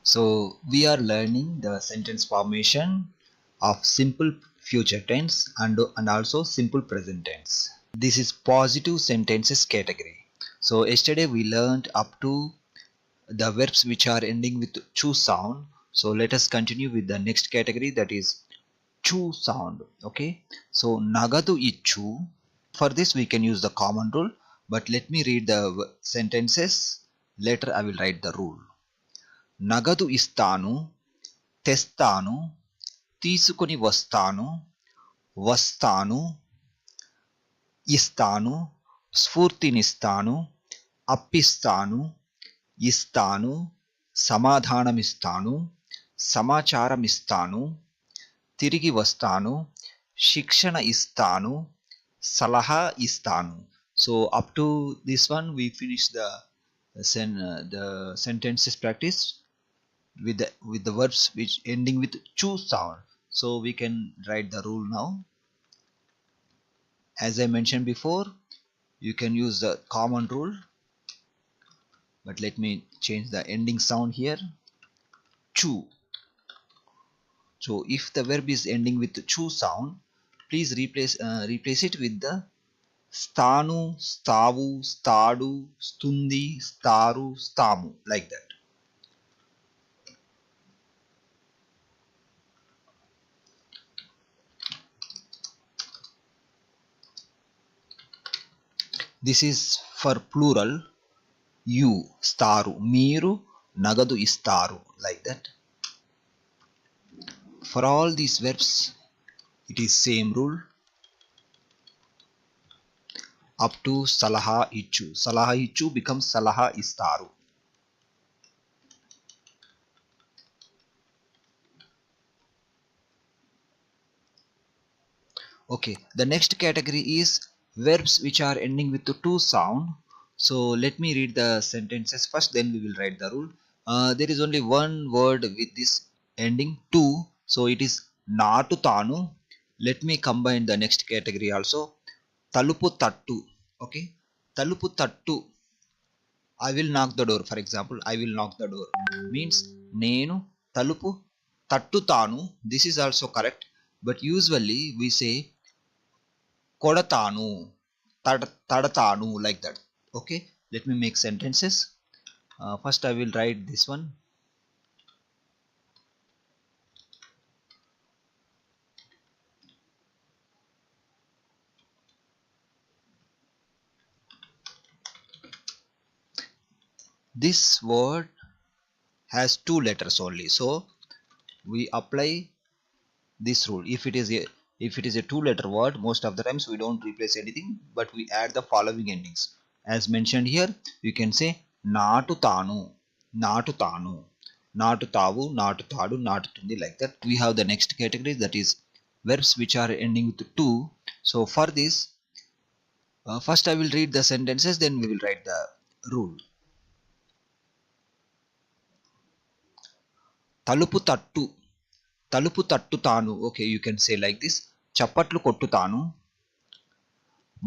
So we are learning the sentence formation of simple future tense and also simple present tense. This is positive sentences category. So yesterday we learned up to the verbs which are ending with chu sound. So let us continue with the next category, that is chu sound. Okay, so nagadu ichu. For this we can use the common rule, but let me read the sentences. Later I will write the rule. నగదు ఇస్తాను, తెస్తాను, తీసుకొని వస్తాను, వస్తాను, ఇస్తాను, స్ఫూర్తినిస్తాను, అప్పిస్తాను, ఇస్తాను, సమాధానమిస్తాను, సమాచారమిస్తాను, తిరిగి వస్తాను, శిక్షణ ఇస్తాను, సలహా ఇస్తాను. So up to this one we finish the sentences practice with the verbs which ending with chu sound. So we can write the rule now. As I mentioned before, you can use the common rule, but let me change the ending sound here, chu. So if the verb is ending with the chu sound, please replace it with the స్థాను, స్థావు, స్థాడు, స్తుంది, స్తారు, స్థాము, like that. This is for plural. You, స్తారు, మీరు, నగదు ఇస్తారు, like that. For all these verbs it is same rule up to salaha ichu. Salaha ichu becomes salaha istaru. Okay, the next category is verbs which are ending with the two sound. So let me read the sentences first, then we will write the rule. There is only one word with this ending two, so it is naatu tanu. Let me combine the next category also. Talupu tattu. Okay, talupu tattu. I will knock the door. For example, I will knock the door means nenu talupu tattutanu. This is also correct, but usually we say కొడతాను, తడతాను, like that. Okay, let me make sentences. First I will write this one. This word has two letters only, so we apply this rule. If it is a two letter word, most of the times we don't replace anything, but we add the following endings. As mentioned here, you can say నాటుతాను, నాటుతాను, నాటుతావు, నాటుతాడు, నాటుతుంది, like that. We have the next category, that is verbs which are ending with two. So for this, first I will read the sentences, then we will write the rule. తలుపు తట్టు, తలుపు తట్టుతాను. Okay, you can say like this. చప్పట్లు కొట్టుతాను,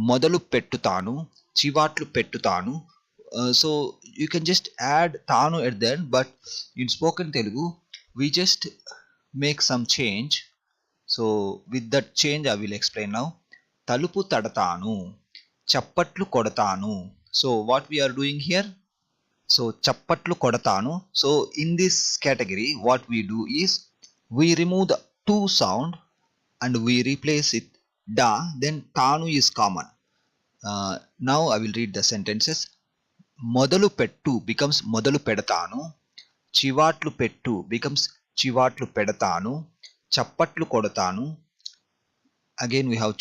మొదలు పెట్టుతాను, చివాట్లు పెట్టుతాను. So you can just add తాను at the end, but in spoken Telugu we just make some change. So with that change I will explain now. తలుపు తడతాను, చప్పట్లు కొడతాను. So what we are doing here? So చప్పట్లు కొడతాను. So in this category what we do is we remove the two sound and we replace it da, then tanu is common. Now I will read the sentences. మొదలు పెట్టు becomes మొదలు పెడతాను, చివాట్లు పెట్టు becomes చివాట్లు పెడతాను, చప్పట్లు కొడతాను, again we have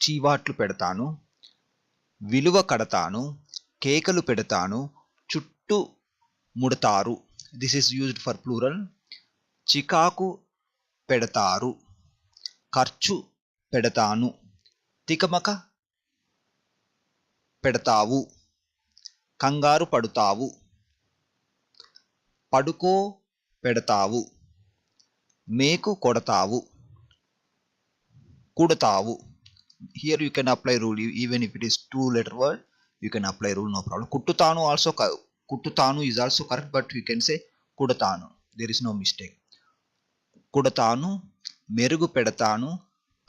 చివాట్లు పెడతాను, విలువ కడతాను, కేకలు పెడతాను, చుట్టూ ముడతారు. This is used for plural. చికాకు పెడతారు, ఖర్చు పెడతాను, తికమక పెడతావు, కంగారు పడుతావు, పడుకో పెడతావు, మేకు కొడతావు, కుడతావు. Here you can apply rule, even if it is two letter word you can apply rule, no problem. కుట్టుతాను also, కుట్టుతాను is also correct, but you can say కుడతాను. there is no mistake. కుడతాను, మెరుగు పెడతాను,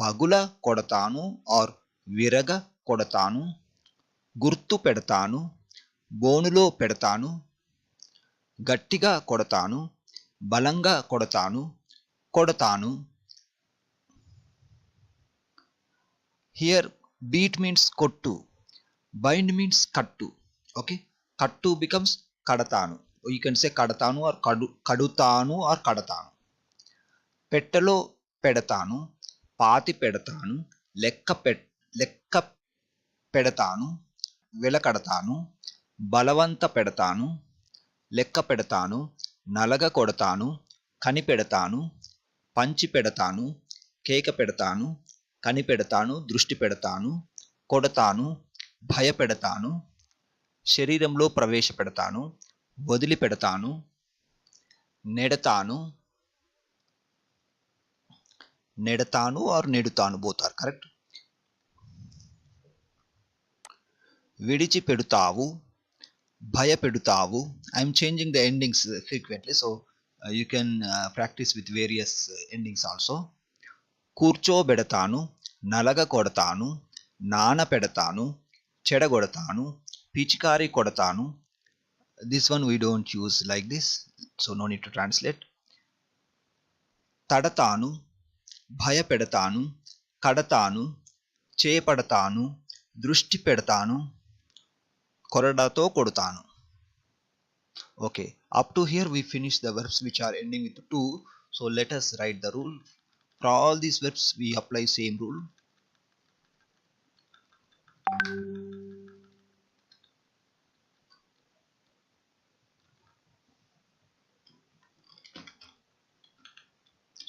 పగుల కొడతాను or విరగ కొడతాను, గుర్తు పెడతాను, బోనులో పెడతాను, గట్టిగా కొడతాను, బలంగా కొడతాను, కొడతాను. Here beat means కొట్టు, bind means కట్టు. Okay, కట్టు becomes కడతాను. You can say కడతాను or కడుతాను or కడతాను. పెట్టెలో పెడతాను, పాతి పెడతాను, లెక్క పెడతాను, వెలకడతాను, బలవంత పెడతాను, లెక్క పెడతాను, నలగ కొడతాను, కనిపెడతాను, పంచి పెడతాను, కేక పెడతాను, కనిపెడతాను, దృష్టి పెడతాను, కొడతాను, భయపెడతాను, శరీరంలో ప్రవేశపెడతాను, వదిలిపెడతాను, నెడతాను, నెడతాను ఆర్ నెడుతాను, both are correct. విడిచిపెడతావు, భయపెడతావు. I'm changing the endings frequently, so you can practice with various endings also. కూర్చోబెడతాను, నలగ కొడతాను, నాన పెడతాను, చెడగొడతాను, పిచికారి కొడతాను. This one we don't use like this, so no need to translate. తడతాను, భయపెడతాను, కడతాను, చేపడతాను, దృష్టి పెడతాను, కొరడాతో కొడతాను. Okay, up to here we finish the verbs which are ending with to. So let us write the rule. For all these verbs we apply same rule.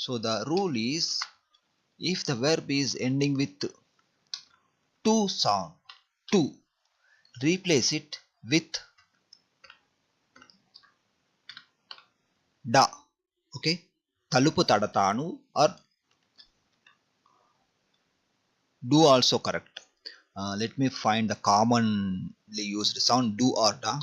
So the rule is, if the verb is ending with to sound, to, replace it with da. Okay, talupu tadataanu or do also correct. Let me find the commonly used sound, do or da.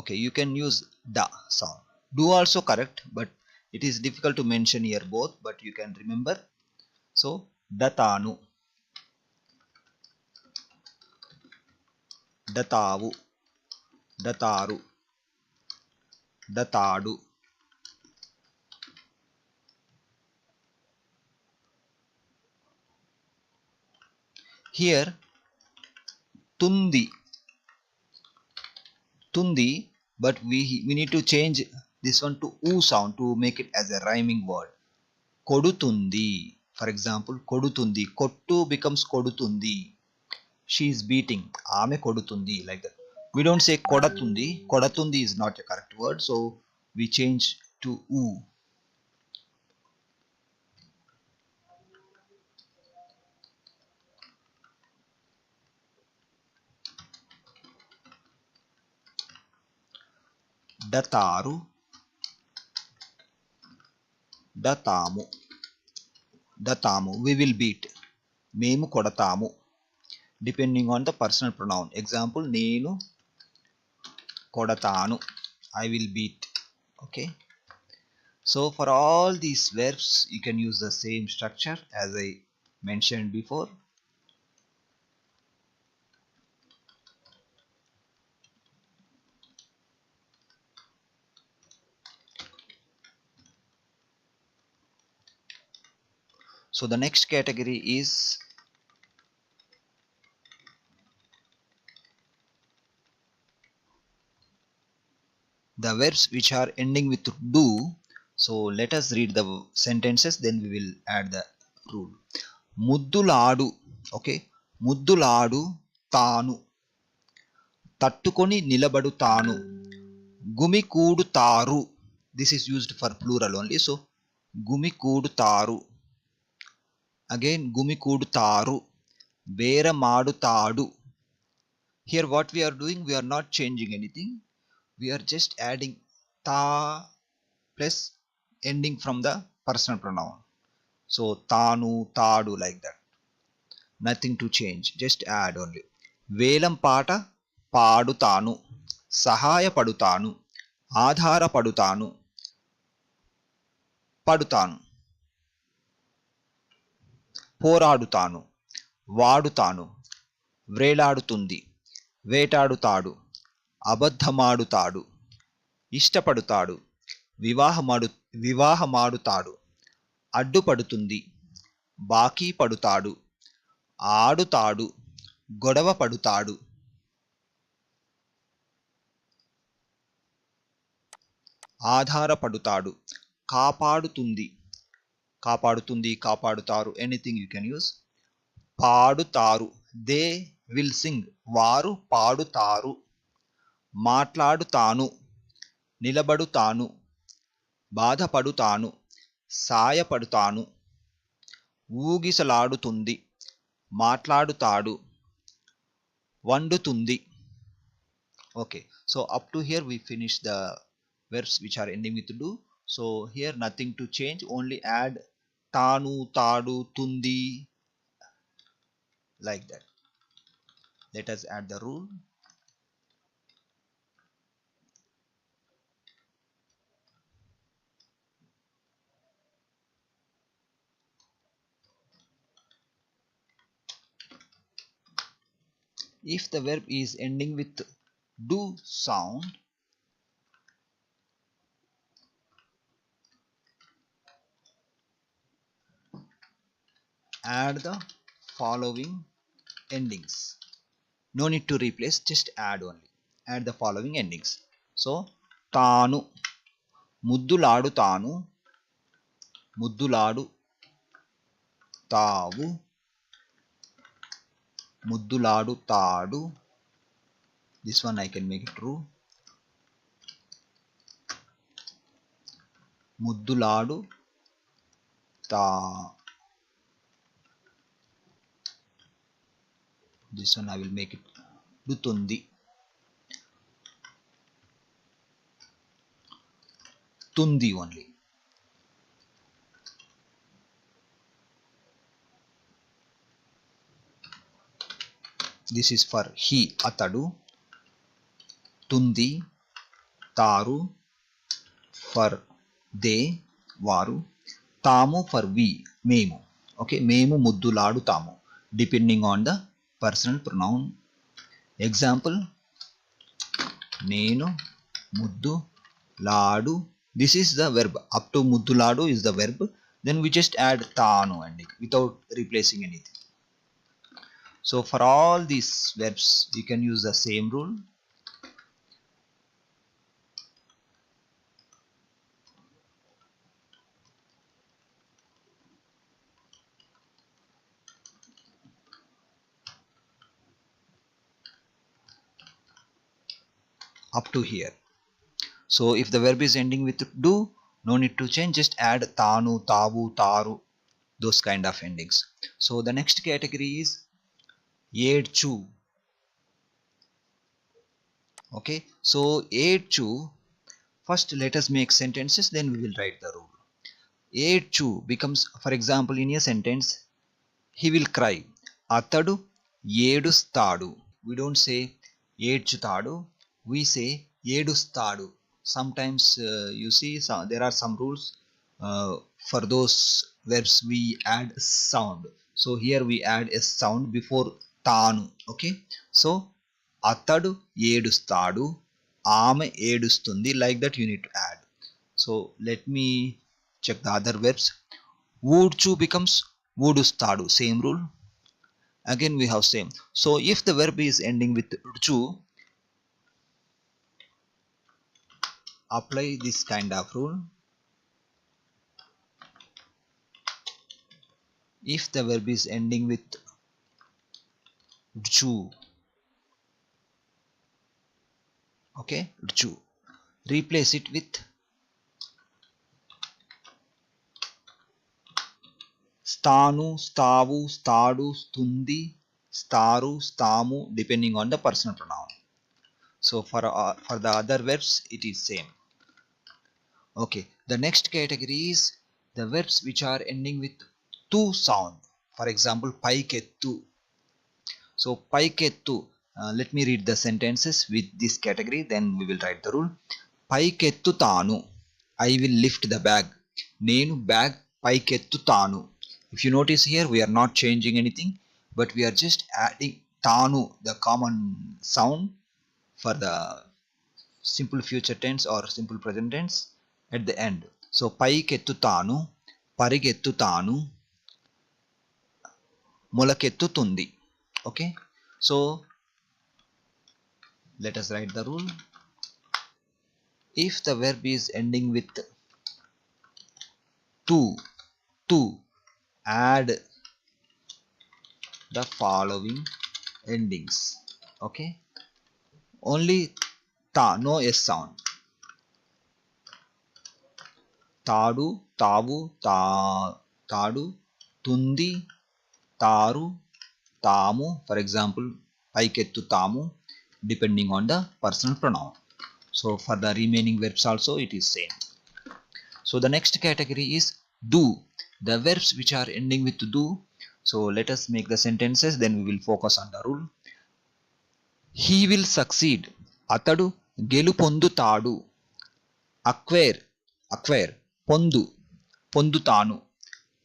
Okay, you can use da sound. Do also correct, but it is difficult to mention here both, but you can remember. So datanu, datavu, dataru, datadu. Here tundi, tundi, but we need to change this one to u sound to make it as a rhyming word. Kodutundi, for example, kodutundi, kottu becomes kodutundi. She is beating, aame kodutundi, like that. We don't say kodatundi. Kodatundi is not a correct word, so we change to u. Dataru, datamu, datamu, we will beat. Memu kodatamu, depending on the personal pronoun. Example, nenu kodataanu, I will beat. Okay, so for all these verbs you can use the same structure as I mentioned before. So the next category is the verbs which are ending with do. So let us read the sentences, then we will add the rule. Mudduladu, okay, mudduladu తాను, తట్టుకొని నిలబడుతాను, గుమికూడుతారు. This is used for plural only, so గుమికూడుతారు. Again గుమికూడుతారు, బేరమాడుతాడు. Here what we are doing, we are not changing anything, we are just adding ta plus ending from the personal pronoun. So tanu, tadu, like that. Nothing to change, just add only. వేలం పాట పాడుతాను, సహాయపడుతాను, ఆధారపడుతాను, పడుతాను, పోరాడుతాను, వాడుతాను, వ్రేలాడుతుంది, వేటాడుతాడు, అబద్ధమాడుతాడు, ఇష్టపడుతాడు, వివాహమాడు వివాహమాడుతాడు, అడ్డుపడుతుంది, బాకీ పడుతాడు, ఆడుతాడు, గొడవ పడుతాడు, ఆధారపడుతాడు, కాపాడుతుంది, కాపాడుతుంది, కాపాడుతారు, anything you can use. పాడుతారు, they will sing, వారు పాడుతారు. మాట్లాడుతాను, నిలబడుతాను, బాధపడుతాను, సాయపడుతాను, ఊగిసలాడుతుంది, మాట్లాడుతాడు, వండుతుంది. Okay, so up to here we finish the verbs which are ending with do. So here nothing to change, only add tanu, tadu, tundi, like that. Let us add the rule. If the verb is ending with do sound, add the following endings. No need to replace, just add only. Add the following endings. So తాను, ముద్దులాడుతాను, ముద్దులాడు తావు, ముద్దులాడుతాడు. This one I can make it true. ముద్దులాడు తా. This one I will make it డుతుంది, తుంది only. This is for he, అతడు, తుంది, తారు, for they, వారు, తాము for we, మేము. Okay, మేము ముద్దులాడుతాము, depending on the personal pronoun. Example, నేను ముద్దులాడు. This is the verb. Up to mudduladu is the verb. Then we just add taanu and without replacing anything. So for all these verbs, we can use the same rule. Up to here. So if the verb is ending with do, no need to change, just add taanu, tavu, taru, those kind of endings. So the next category is ఏడ్చు. Okay, so ఏడ్చు, first let us make sentences, then we will write the rule. ఏడ్చు becomes, for example, in a sentence, he will cry. అతడు ఏడుస్తాడు. We don't say ఏడ్చుతాడు, we say ఏడుస్తాడు. Sometimes you see there are some rules for those verbs we add sound. So here we add a sound before తాను. Okay, so అతడు ఏడుస్తాడు, ఆమె ఏడుస్తుంది, like that you need to add. So let me check the other verbs. ఊడ్చు becomes ఊడుస్తాడు, same rule. Again we have same. So if the verb is ending with డ్చు, apply this kind of rule. If the verb is ending with డ్చు, okay, డ్చు, replace it with స్థాను, స్థావు, స్థాడు, స్తుంది, స్తారు, స్థాము, depending on the personal pronoun. So for the other verbs it is same. Okay, the next category is the verbs which are ending with tu sound. For example, paikettu. So paikettu, Let me read the sentences with this category, then we will write the rule. పైకెత్తుతాను, I will lift the bag. నేను bag పైకెత్తుతాను. If you notice here, we are not changing anything, but we are just adding తాను, the common sound for the simple future tense or simple present tense at the end. So పైకెత్తుతాను, పరిగెత్తుతాను, మొలకెత్తుతుంది. Okay, so let us write the rule. If the verb is ending with to, add the following endings. Okay, only ta, no s sound. తాడు, తావు, తాడు, తుంది, తారు, తాము. For example, పైకెత్తుతాము, depending on the personal pronoun. So for the remaining verbs also it is same. So the next category is do, the verbs which are ending with do. So let us make the sentences, then we will focus on the rule. He will succeed, అతడు గెలుపొందుతాడు. acquire,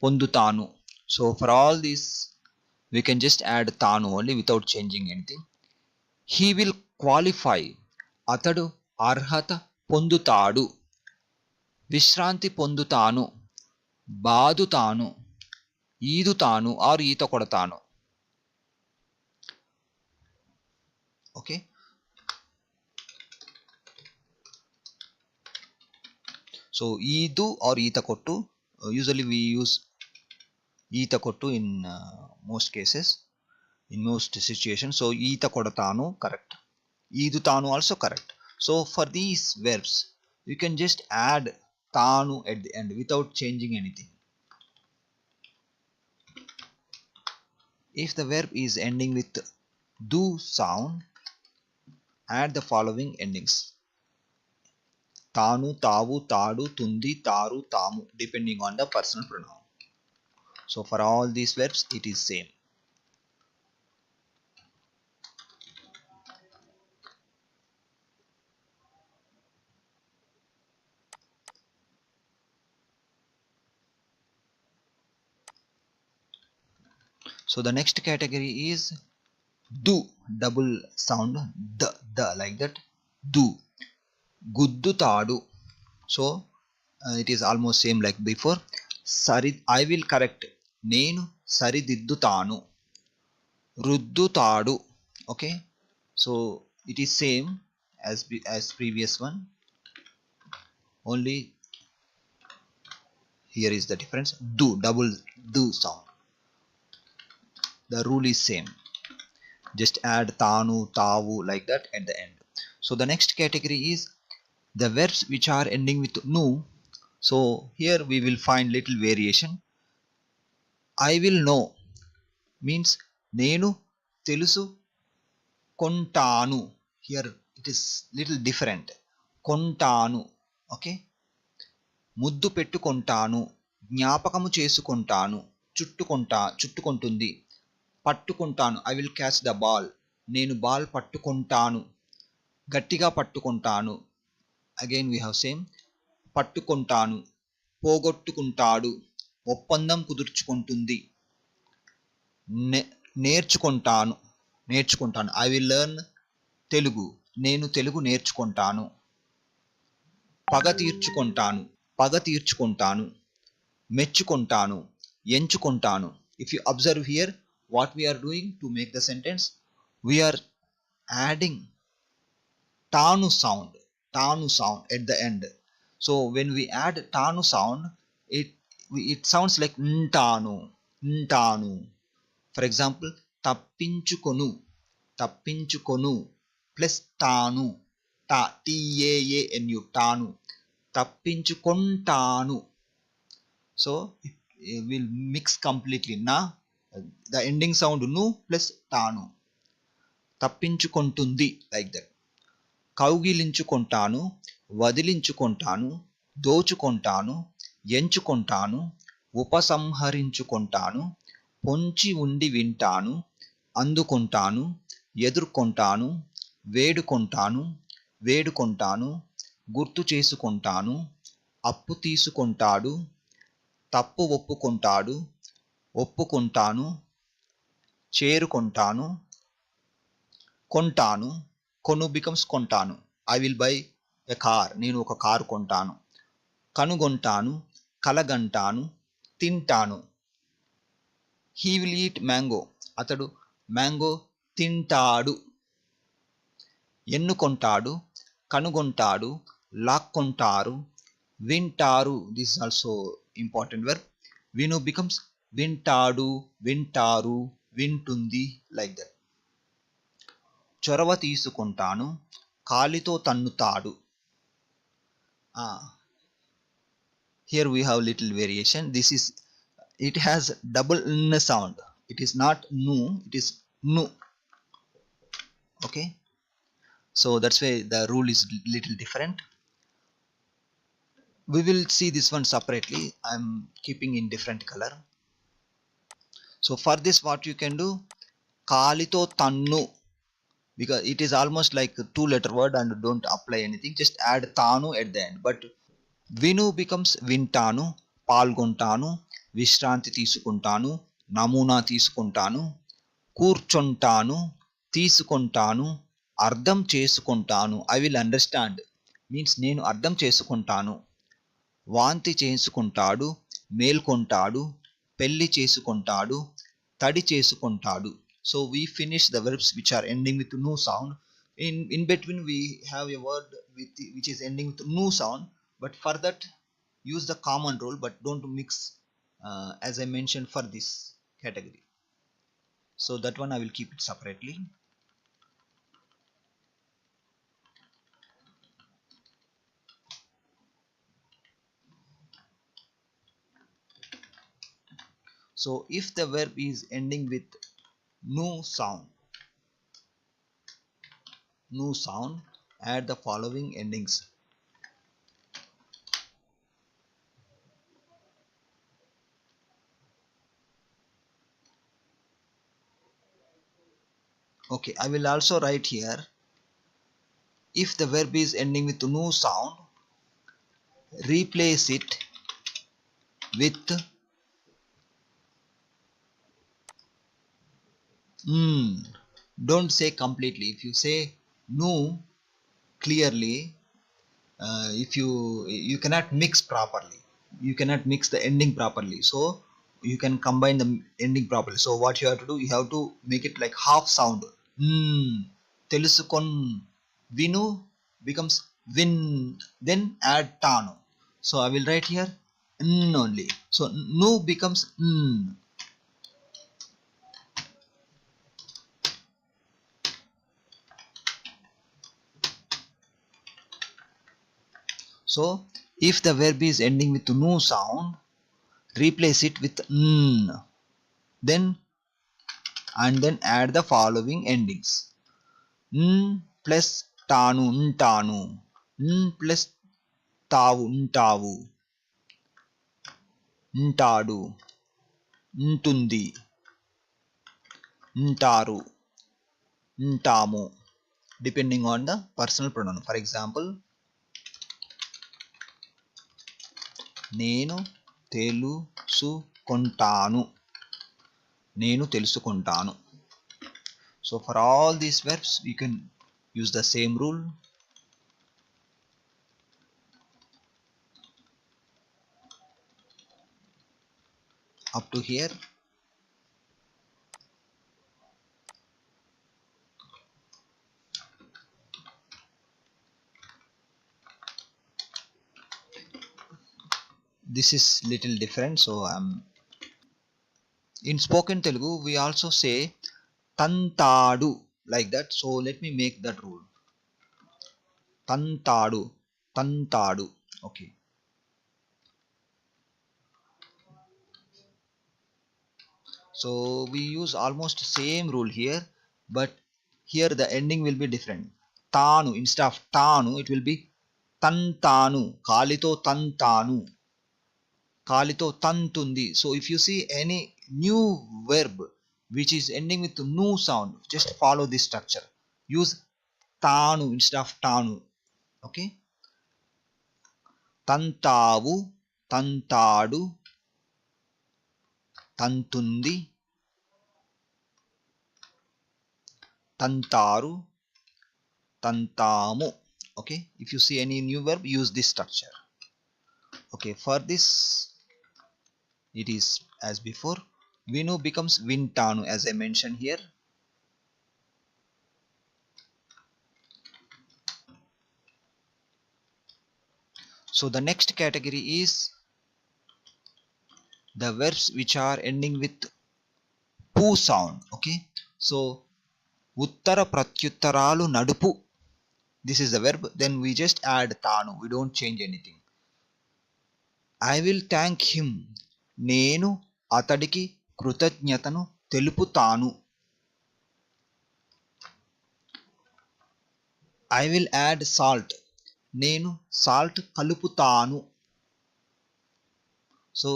పొందుతాను. So for all these we can just add తాను only without changing anything. He will qualify, అతడు అర్హత పొందుతాడు. విశ్రాంతి పొందుతాను, బాదుతాను, ఈదుతాను are ఈత కొడతాను. ఓకే, సో ఈదు ఆర్ ఈత కొట్టు, usually we use ఈత కొట్టు in most cases, in most situations. So ఈత కొడతాను correct, ఈదుతాను also correct. So for these verbs you can just add తాను at the end without changing anything. If the verb is ending with do sound, add the following endings. తాను, తావు, తాడు, తుంది, తారు, తాము, depending on the personal pronoun. So for all these verbs it is same. So the next category is do, double sound, the like that, do. గుద్దుతాడు, so it is almost same like before. I will correct, నేను సరిదిద్దుతాను. రుద్దుతాడు. Okay, so it is same as previous one, only here is the difference. Do, double do sound. The rule is same, just add తాను, తావు like that at the end. So the next category is the verbs which are ending with nu. So here we will find little variation. I will know means నేను తెలుసు కొంటాను. Here it is little different. కొంటాను. Okay, ముద్దు పెట్టుకుంటాను, జ్ఞాపకము చేసుకుంటాను, చుట్టుకుంటుంది, పట్టుకుంటాను, I will catch the ball, నేను బాల్ పట్టుకుంటాను, గట్టిగా పట్టుకుంటాను, again we have same, పట్టుకుంటాను, పోగొట్టుకుంటాడు, ఒప్పందం కుదుర్చుకుంటుంది, నేర్చుకుంటాను, I will learn తెలుగు, నేను తెలుగు నేర్చుకుంటాను, పగ తీర్చుకుంటాను, మెచ్చుకుంటాను, ఎంచుకుంటాను. If you observe here, what we are doing to make the sentence, we are adding తాను sound at the end. So when we add తాను sound, it sounds like ntaanu. For example, తప్పించుకొను plus తాను, taanu, తాను, తప్పించుకుంటాను. So it will mix completely. Na, the ending sound nu plus తాను, తప్పించుకుంటుంది like that. కౌగిలించుకుంటాను, వదిలించుకుంటాను, దోచుకుంటాను, ఎంచుకుంటాను, ఉపసంహరించుకుంటాను, పొంచి ఉండి వింటాను, అందుకుంటాను, ఎదుర్కొంటాను, వేడుకొంటాను, వేడుకొంటాను, గుర్తు చేసుకుంటాను, అప్పు తీసుకుంటాడు, తప్పు ఒప్పుకుంటాడు, ఒప్పుకుంటాను, చేరుకుంటాను, కొంటాను, కొను బికమ్స్ కొంటాను. I will buy a car, నేను ఒక కారు కొంటాను. కనుగొంటాను, కలగంటాను, తింటాను. హీ విల్ ఈట్ మ్యాంగో, అతడు మ్యాంగో తింటాడు. ఎన్నుకొంటాడు, కనుగొంటాడు, లాక్కొంటారు, వింటారు. This is also important verb. విను బికమ్స్ వింటాడు, వింటారు, వింటుంది, లైక్ దట్. చొరవ తీసుకుంటాను, కాలితో తన్నుతాడు. Here we have little variation. It has double n sound. It is not nu, it is nu. Okay, so that's why the rule is little different. We will see this one separately. I'm keeping in different color. So for this what you can do, kalito tannu, because it is almost like a two letter word and don't apply anything, just add tanu at the end. But విను becomes వింటాను, పాల్గొంటాను, విశ్రాంతి తీసుకుంటాను, నమూనా తీసుకుంటాను, కూర్చుంటాను, తీసుకుంటాను, అర్థం చేసుకుంటాను. ఐ విల్ అండర్స్టాండ్ మీన్స్ నేను అర్థం చేసుకుంటాను. వాంతి చేసుకుంటాడు, మేల్కొంటాడు, పెళ్లి చేసుకుంటాడు, తడి చేసుకుంటాడు. So we finish the verbs which are ending with nu sound. In between we have a word which is ending with nu sound, but for that use the common rule, but don't mix as I mentioned for this category. So that one I will keep it separately. So if the verb is ending with nu sound, add the following endings. Okay, I will also write here, if the verb is ending with nu sound, replace it with don't say completely. If you say nu clearly, if you cannot mix properly, you cannot mix the ending properly, so you can combine the ending properly. So what you have to do, you have to make it like half sound. Telusukon, vinu becomes win, then add tanu. So I will write here n only, so nu becomes n. So if the verb is ending with nu sound, replace it with n, then add the following endings. N plus tanu, ntanu. N plus tavu, ntavu. Ntadu, ntundi, ntaru, ntamu, depending on the personal pronoun. For example, నేను తెలుసుకుంటాను, నేను తెలుసుకుంటాను. So for all these verbs we can use the same rule. Up to here. This is little different, so in spoken Telugu we also say tantadu, like that. So let me make that rule. Tantadu, tantadu. Okay. So we use almost same rule here, but here the ending will be different. Tanu, instead of tanu it will be tantanu. Kalito tantanu, kalito tantundi. So if you see any new verb which is ending with nu sound, just follow this structure. Use tanu instead of tanu. Okay, tantavu, tantadu, tantundi, tantaru, tantamu. Okay, if you see any new verb, use this structure. Okay, for this it is as before. Vinu becomes vintanu, as I mentioned here. So the next category is the verbs which are ending with pu sound. Okay, so uttara pratyuttaralu nadupu, this is the verb, then we just add tanu, we don't change anything. I will thank him, నేను అతడికి కృతజ్ఞతను తెలుపుతాను. I will add salt, నేను salt కలుపుతాను. So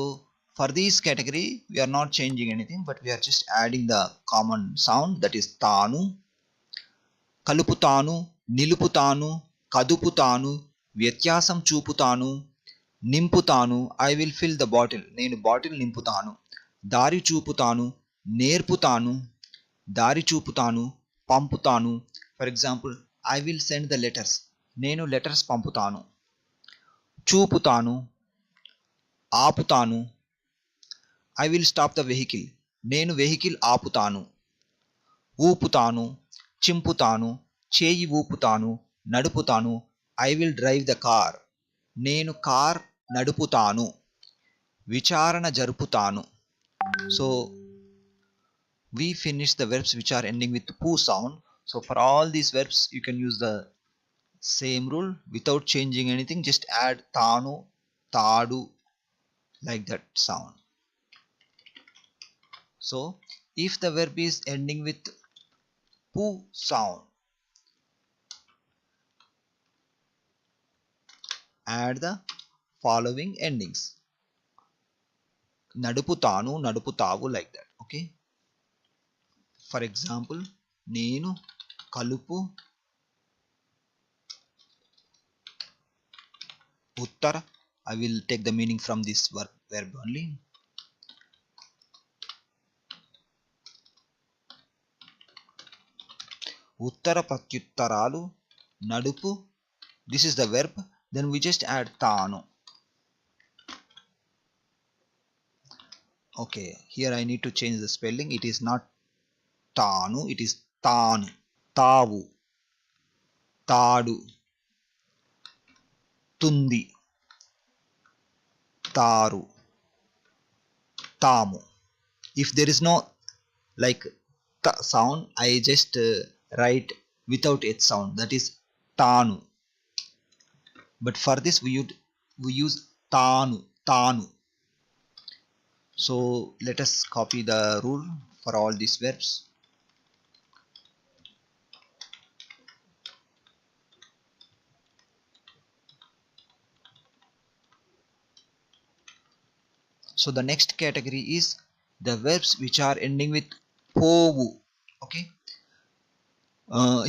for this category we are not changing anything, but we are just adding the common sound, that is తాను, కలుపుతాను, నిలుపుతాను, కదుపుతాను, వ్యత్యాసం చూపుతాను, నింపుతాను. I will fill the bottle, నేను బాటిల్ నింపుతాను. దారి చూపుతాను, నేర్పుతాను, దారి చూపుతాను, పంపుతాను. For example, I will send the letters, నేను లెటర్స్ పంపుతాను. చూపుతాను, ఆపుతాను. I will stop the vehicle, నేను వెహికల్ ఆపుతాను. ఊపుతాను, చింపుతాను, చేయి ఊపుతాను, నడుపుతాను. I will drive the car, నేను కార్ నడుపుతాను. విచారణ జరుపుతాను. So we finish the verbs which are ending with pu sound. So for all these verbs you can use the same rule without changing anything, just add tanu, tadu, like that sound. So if the verb is ending with pu sound, add the following endings: naduputanu, naduputavu, like that. Okay, for example, నేను కలుపు, ఉత్తర, I will take the meaning from this verb only. ఉత్తర ప్రత్యుత్తరాలు, నడుపు, this is the verb, then we just add తాను. Okay, here I need to change the spelling, it is not తాను, it is తాను. తావు, తాడు, తుంది, తారు, తాము. If there is no like ta sound, I just write without h sound, that is tanu. But for this we use tanu, tanu. So let us copy the rule for all these verbs. So the next category is the verbs which are ending with povu. Okay,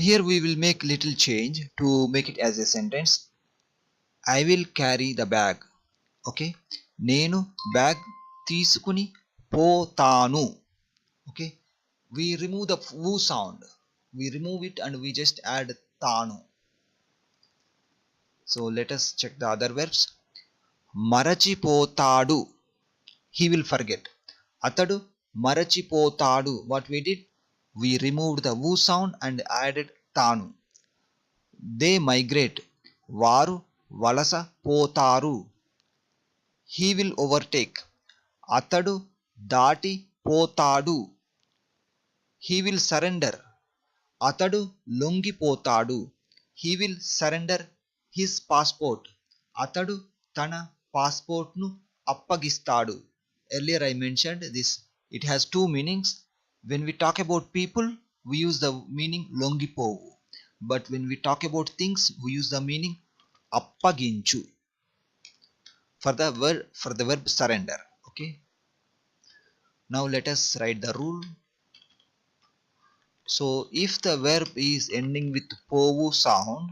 here we will make little change to make it as a sentence. I will carry the bag. Okay, నేను bag తీసుకుని పోతాను. Okay, we remove the wu sound, we remove it and we just add tanu. So let us check the other verbs. మరచిపోతాడు, he will forget. అతడు మరచిపోతాడు, what we did, we removed the wu sound and added tanu. They migrate, వారు వలస పోతారు. He will overtake, అతడు దాటి పోతాడు. He will surrender, అతడు లొంగిపోతాడు. He will surrender his passport, అతడు తన పాస్పోర్ట్ను అప్పగిస్తాడు. Earlier I mentioned this, it has two meanings. When we talk about people, we use the meaning longipovu, but when we talk about things, we use the meaning appaginchu for the verb surrender. Okay, now let us write the rule. So if the verb is ending with povu sound,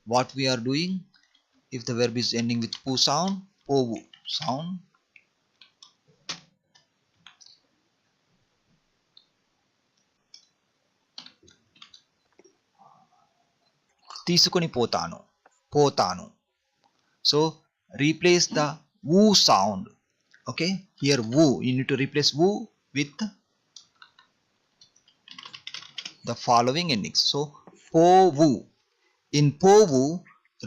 what we are doing? If the verb is ending with pu sound, povu sound, తీసుకొని పోతాను, పోతాను. So replace the wu sound. Okay, here wu, you need to replace wu with the following endings. So povu, in povu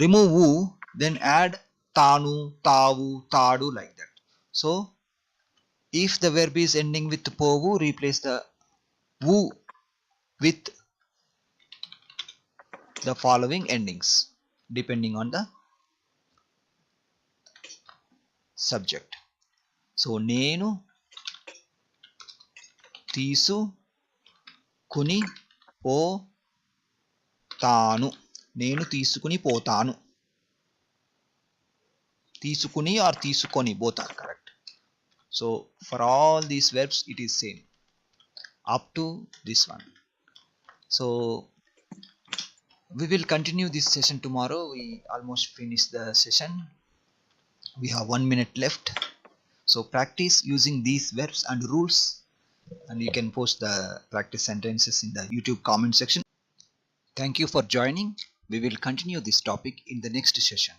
remove wu, then add tanu, tavu, tadu, like that. So if the verb is ending with povu, replace the wu with the following endings depending on the subject. So నేను తీసుకుని పోతాను, నేను తీసుకుని పోతాను. తీసుకుని or తీసుకొని, both are correct. So for all these verbs it is same up to this one. So we will continue this session tomorrow. We almost finished the session. We have 1 minute left. So practice using these verbs and rules, and you can post the practice sentences in the YouTube comment section. Thank you for joining. We will continue this topic in the next session.